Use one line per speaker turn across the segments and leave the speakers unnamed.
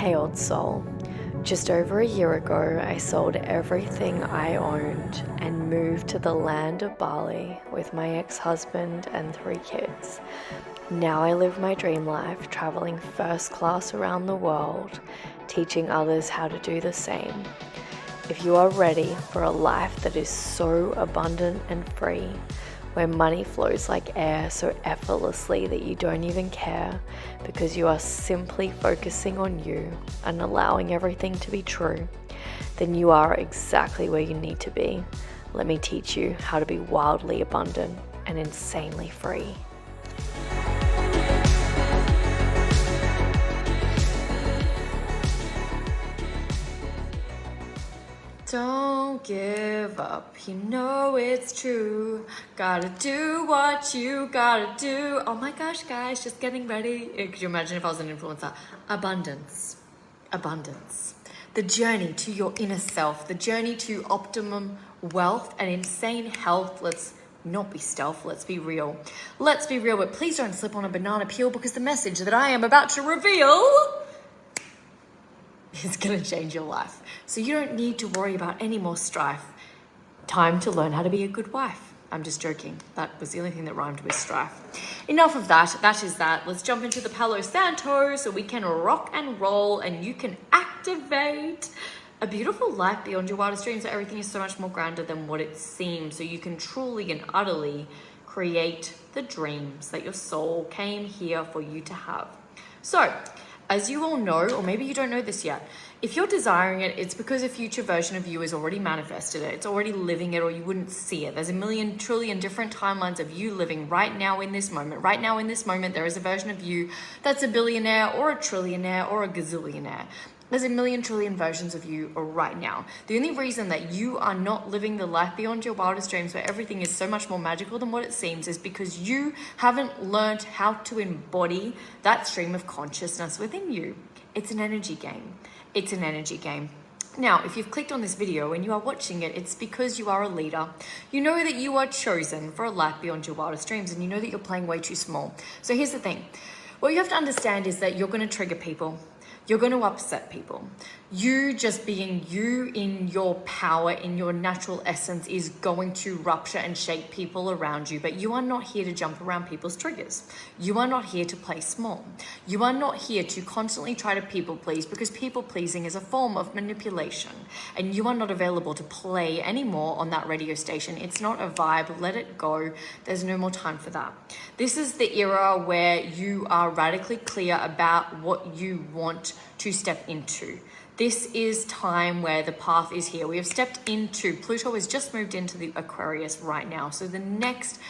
Hey old soul, just over a year ago I sold everything I owned and moved to the land of Bali with my ex-husband and 3 kids. Now I live my dream life, traveling first class around the world, teaching others how to do the same. If you are ready for a life that is so abundant and free, where money flows like air so effortlessly that you don't even care because you are simply focusing on you and allowing everything to be true, then you are exactly where you need to be. Let me teach you how to be wildly abundant and insanely free. Don't give up, you know it's true. Gotta do what you gotta do. Oh my gosh, guys, just getting ready. Could you imagine if I was an influencer? Abundance. The journey to your inner self, the journey to optimum wealth and insane health. Let's not be stealth, let's be real. Let's be real, but please don't slip on a banana peel because the message that I am about to reveal is gonna change your life. So you don't need to worry about any more strife. Time to learn how to be a good wife. I'm just joking. That was the only thing that rhymed with strife. Enough of that. That is that. Let's jump into the Palo Santo so we can rock and roll and you can activate a beautiful life beyond your wildest dreams. So everything is so much more grander than what it seems. So you can truly and utterly create the dreams that your soul came here for you to have. So, as you all know, or maybe you don't know this yet, if you're desiring it, it's because a future version of you has already manifested it. It's already living it, or you wouldn't see it. There's a million, trillion different timelines of you living right now in this moment. Right now in this moment, there is a version of you that's a billionaire or a trillionaire or a gazillionaire. There's a million trillion versions of you right now. The only reason that you are not living the life beyond your wildest dreams where everything is so much more magical than what it seems is because you haven't learned how to embody that stream of consciousness within you. It's an energy game. It's an energy game. Now, if you've clicked on this video and you are watching it, it's because you are a leader. You know that you are chosen for a life beyond your wildest dreams and you know that you're playing way too small. So here's the thing. What you have to understand is that you're going to trigger people. You're going to upset people. You just being you in your power, in your natural essence is going to rupture and shake people around you. But you are not here to jump around people's triggers. You are not here to play small. You are not here to constantly try to people please because people pleasing is a form of manipulation. And you are not available to play anymore on that radio station. It's not a vibe. Let it go. There's no more time for that. This is the era where you are radically clear about what you want to step into. This is time where the path is here. We have stepped into, Pluto has just moved into the Aquarius right now. So the next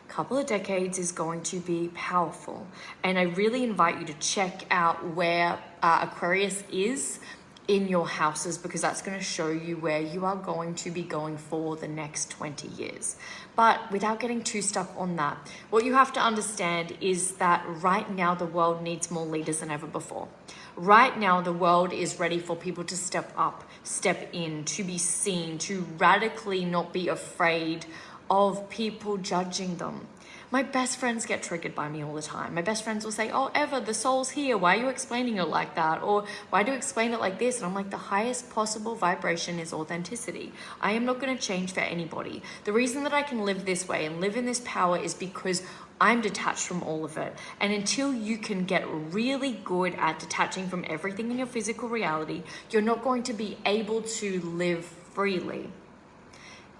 couple of decades is going to be powerful. And I really invite you to check out where Aquarius is in your houses because that's going to show you where you are going to be going for the next 20 years. But without getting too stuck on that, what you have to understand is that right now the world needs more leaders than ever before. Right now, the world is ready for people to step up, step in, to be seen, to radically not be afraid of people judging them. My best friends get triggered by me all the time. My best friends will say, oh, Eva, the soul's here. Why are you explaining it like that? Or why do you explain it like this? And I'm like, the highest possible vibration is authenticity. I am not going to change for anybody. The reason that I can live this way and live in this power is because I'm detached from all of it. And until you can get really good at detaching from everything in your physical reality, you're not going to be able to live freely.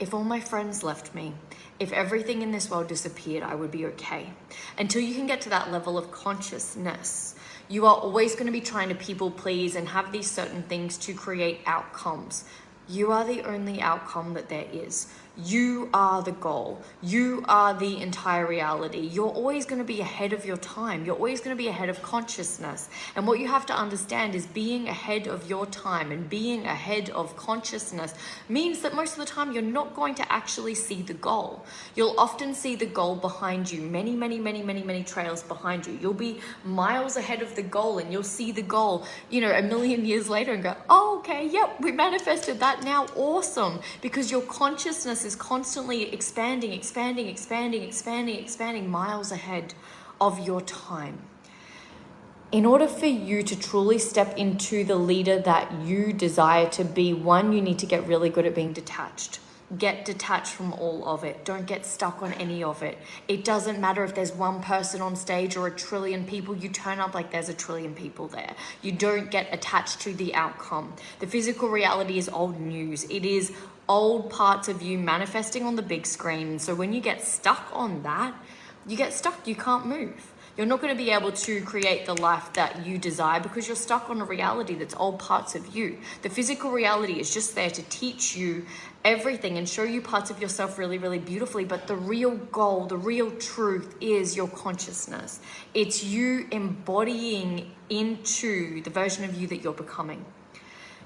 If all my friends left me, if everything in this world disappeared, I would be okay. Until you can get to that level of consciousness, you are always going to be trying to people please and have these certain things to create outcomes. You are the only outcome that there is. You are the goal. You are the entire reality. You're always going to be ahead of your time. You're always going to be ahead of consciousness. And what you have to understand is being ahead of your time and being ahead of consciousness means that most of the time you're not going to actually see the goal. You'll often see the goal behind you, many trails behind you. You'll be miles ahead of the goal and you'll see the goal, a million years later and go, oh, okay, yep, we manifested that now. Awesome. Because your consciousness is constantly expanding miles ahead of your time. In order for you to truly step into the leader that you desire to be, one, you need to get really good at being detached. Get detached from all of it. Don't get stuck on any of it. It doesn't matter if there's one person on stage or a trillion people. You turn up like there's a trillion people there. You don't get attached to the outcome. The physical reality is old news. It is old parts of you manifesting on the big screen. So when you get stuck on that, you get stuck. You can't move. You're not going to be able to create the life that you desire because you're stuck on a reality that's old parts of you. The physical reality is just there to teach you everything and show you parts of yourself really, really beautifully. But the real goal, the real truth is your consciousness. It's you embodying into the version of you that you're becoming.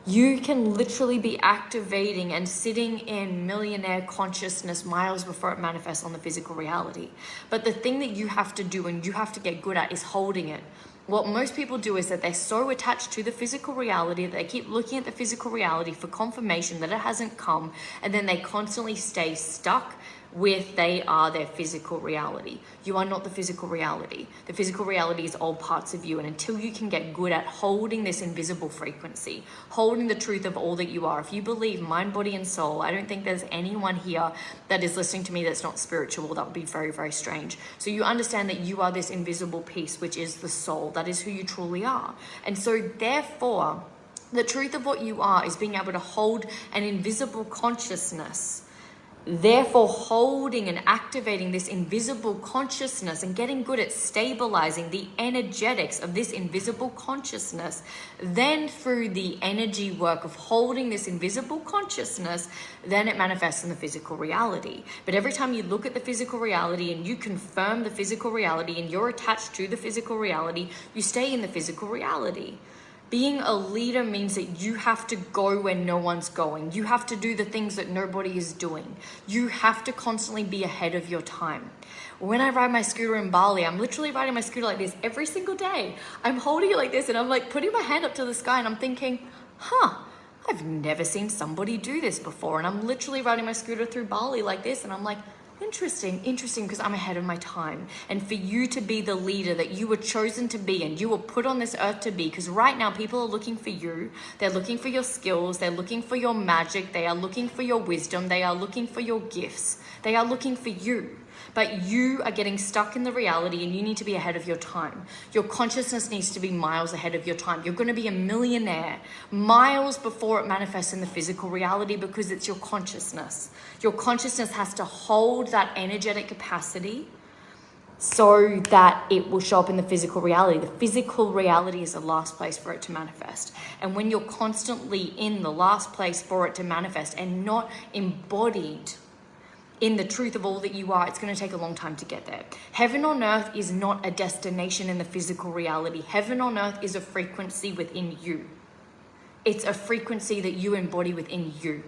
You can literally be activating and sitting in millionaire consciousness miles before it manifests on the physical reality. But the thing that you have to do and you have to get good at is holding it. What most people do is that they're so attached to the physical reality that they keep looking at the physical reality for confirmation that it hasn't come, and then they constantly stay stuck with they are their physical reality. You are not the physical reality. The physical reality is all parts of you, and until you can get good at holding this invisible frequency, holding the truth of all that you are, if you believe mind, body, and soul, I don't think there's anyone here that is listening to me that's not spiritual. That would be very, very strange. So you understand that you are this invisible piece, which is the soul. That is who you truly are. And so therefore, the truth of what you are is being able to hold an invisible consciousness. Therefore, holding and activating this invisible consciousness and getting good at stabilizing the energetics of this invisible consciousness, then through the energy work of holding this invisible consciousness, then it manifests in the physical reality. But every time you look at the physical reality and you confirm the physical reality and you're attached to the physical reality, you stay in the physical reality. Being a leader means that you have to go where no one's going. You have to do the things that nobody is doing. You have to constantly be ahead of your time. When I ride my scooter in Bali, I'm literally riding my scooter like this every single day. I'm holding it like this and I'm like putting my hand up to the sky and I'm thinking, I've never seen somebody do this before. And I'm literally riding my scooter through Bali like this and I'm like, interesting, because I'm ahead of my time. And for you to be the leader that you were chosen to be and you were put on this earth to be, because right now people are looking for you. They're looking for your skills. They're looking for your magic. They are looking for your wisdom. They are looking for your gifts. They are looking for you. But you are getting stuck in the reality and you need to be ahead of your time. Your consciousness needs to be miles ahead of your time. You're going to be a millionaire miles before it manifests in the physical reality because it's your consciousness. Your consciousness has to hold that energetic capacity so that it will show up in the physical reality. The physical reality is the last place for it to manifest. And when you're constantly in the last place for it to manifest and not embodied in the truth of all that you are, it's going to take a long time to get there. Heaven on earth is not a destination in the physical reality. Heaven on earth is a frequency within you. It's a frequency that you embody within you.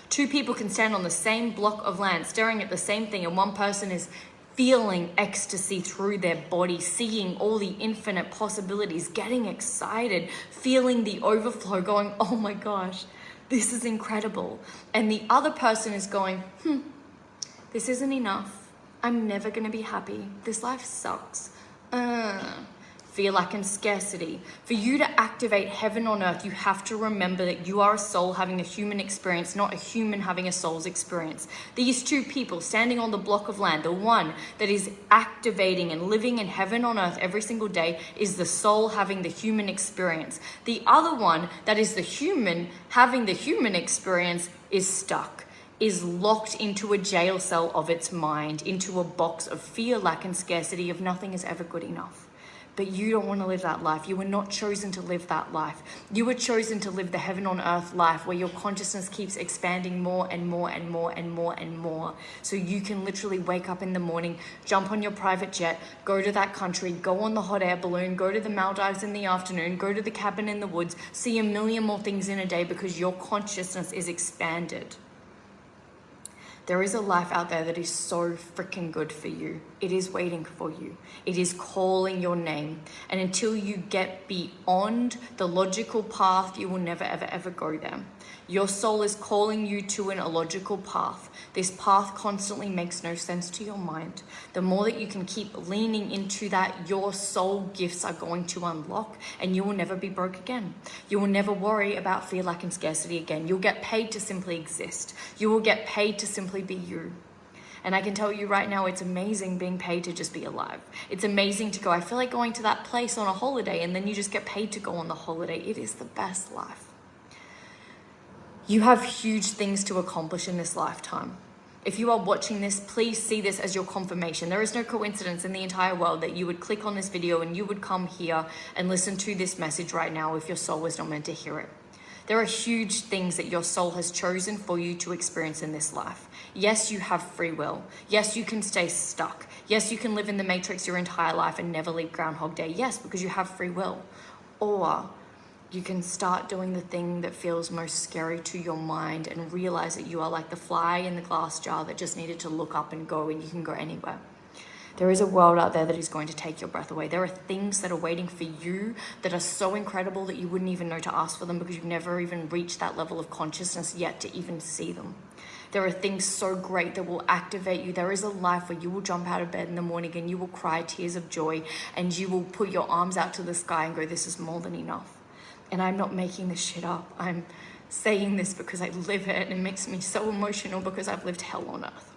Two people can stand on the same block of land, staring at the same thing, and one person is feeling ecstasy through their body, seeing all the infinite possibilities, getting excited, feeling the overflow, going, oh my gosh, this is incredible. And the other person is going, this isn't enough. I'm never going to be happy. This life sucks. Fear, lack, and scarcity. For you to activate heaven on earth, you have to remember that you are a soul having a human experience, not a human having a soul's experience. These two people standing on the block of land, the one that is activating and living in heaven on earth every single day is the soul having the human experience. The other one that is the human having the human experience is stuck, is locked into a jail cell of its mind, into a box of fear, lack, and scarcity of nothing is ever good enough. But you don't want to live that life. You were not chosen to live that life. You were chosen to live the heaven on earth life where your consciousness keeps expanding more and more and more and more and more. So you can literally wake up in the morning, jump on your private jet, go to that country, go on the hot air balloon, go to the Maldives in the afternoon, go to the cabin in the woods, see a million more things in a day because your consciousness is expanded. There is a life out there that is so freaking good for you. It is waiting for you. It is calling your name. And until you get beyond the logical path, you will never, ever, ever go there. Your soul is calling you to an illogical path. This path constantly makes no sense to your mind. The more that you can keep leaning into that, your soul gifts are going to unlock, and you will never be broke again. You will never worry about fear, lack, and scarcity again. You'll get paid to simply exist. You will get paid to simply be you. And I can tell you right now, it's amazing being paid to just be alive. It's amazing to go, I feel like going to that place on a holiday, and then you just get paid to go on the holiday. It is the best life. You have huge things to accomplish in this lifetime. If you are watching this, please see this as your confirmation. There is no coincidence in the entire world that you would click on this video and you would come here and listen to this message right now if your soul was not meant to hear it. There are huge things that your soul has chosen for you to experience in this life. Yes, you have free will. Yes, you can stay stuck. Yes, you can live in the matrix your entire life and never leave Groundhog Day. Yes, because you have free will. Or you can start doing the thing that feels most scary to your mind and realize that you are like the fly in the glass jar that just needed to look up and go, and you can go anywhere. There is a world out there that is going to take your breath away. There are things that are waiting for you that are so incredible that you wouldn't even know to ask for them because you've never even reached that level of consciousness yet to even see them. There are things so great that will activate you. There is a life where you will jump out of bed in the morning and you will cry tears of joy, and you will put your arms out to the sky and go, this is more than enough. And I'm not making this shit up. I'm saying this because I live it, and it makes me so emotional because I've lived hell on earth.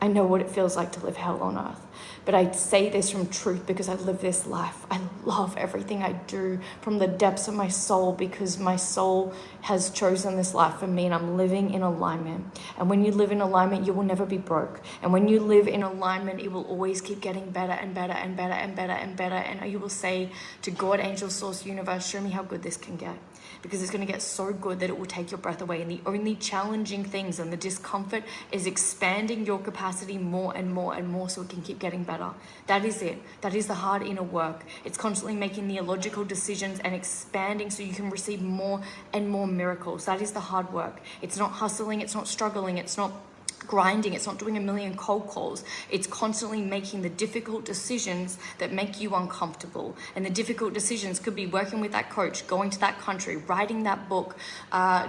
I know what it feels like to live hell on earth, but I say this from truth because I live this life. I love everything I do from the depths of my soul because my soul has chosen this life for me, and I'm living in alignment. And when you live in alignment, you will never be broke. And when you live in alignment, it will always keep getting better and better and better and better and better. And you will say to God, angel, source, universe, show me how good this can get. Because it's going to get so good that it will take your breath away. And the only challenging things and the discomfort is expanding your capacity more and more and more so it can keep getting better. That is it. That is the hard inner work. It's constantly making the illogical decisions and expanding so you can receive more and more miracles. That is the hard work. It's not hustling. It's not struggling. It's not grinding. It's not doing a million cold calls. It's constantly making the difficult decisions that make you uncomfortable. And the difficult decisions could be working with that coach, going to that country, writing that book,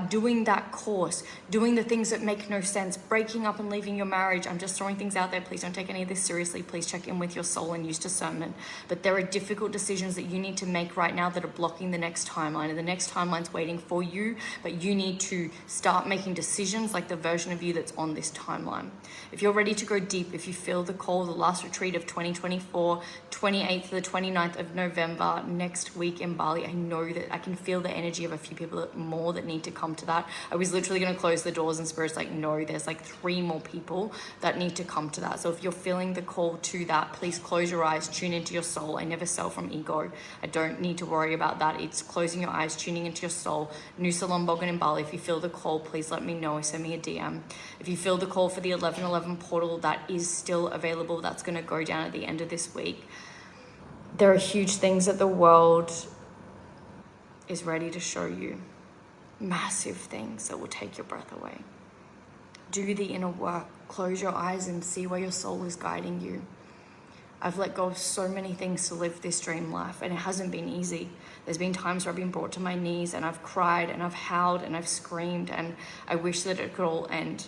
doing that course, doing the things that make no sense, breaking up and leaving your marriage. I'm just throwing things out there. Please don't take any of this seriously. Please check in with your soul and use discernment. But there are difficult decisions that you need to make right now that are blocking the next timeline. And the next timeline's waiting for you, but you need to start making decisions like the version of you that's on this timeline. If you're ready to go deep, if you feel the call, the last retreat of 2024, 28th to the 29th of November, next week in Bali, I know that I can feel the energy of a few people more that need to come to that. I was literally going to close the doors and Spirit's like, no, there's like 3 more people that need to come to that. So if you're feeling the call to that, please close your eyes, tune into your soul. I never sell from ego. I don't need to worry about that. It's closing your eyes, tuning into your soul. Nusa Lombok in Bali. If you feel the call, please let me know. Send me a DM. If you feel the call for the 1111 portal, that is still available. That's going to go down at the end of this week. There are huge things that the world is ready to show you. Massive things that will take your breath away. Do the inner work. Close your eyes and see where your soul is guiding you. I've let go of so many things to live this dream life, and it hasn't been easy. There's been times where I've been brought to my knees and I've cried and I've howled and I've screamed, and I wish that it could all end.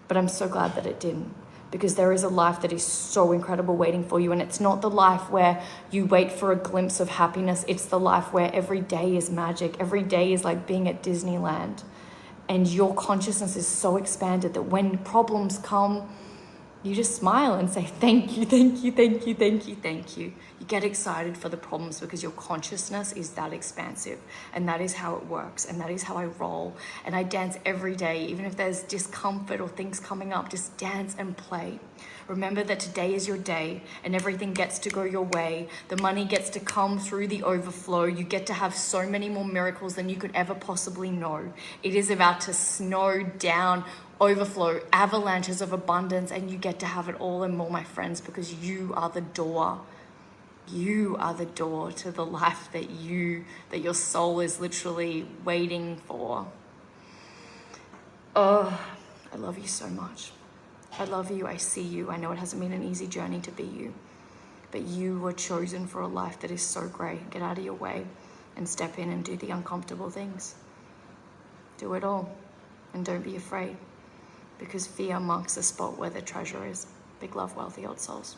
But I'm so glad that it didn't, because there is a life that is so incredible waiting for you. And it's not the life where you wait for a glimpse of happiness. It's the life where every day is magic. Every day is like being at Disneyland. And your consciousness is so expanded that when problems come, you just smile and say, thank you, thank you, thank you, thank you, thank you. You get excited for the problems because your consciousness is that expansive. And that is how it works. And that is how I roll. And I dance every day, even if there's discomfort or things coming up, just dance and play. Remember that today is your day and everything gets to go your way. The money gets to come through the overflow. You get to have so many more miracles than you could ever possibly know. It is about to snow down, overflow, avalanches of abundance, and you get to have it all and more, my friends, because you are the door. You are the door to the life that your soul is literally waiting for. Oh, I love you so much. I love you, I see you. I know it hasn't been an easy journey to be you, but you were chosen for a life that is so great. Get out of your way and step in and do the uncomfortable things. Do it all, and don't be afraid, because fear marks the spot where the treasure is. Big love, wealthy old souls.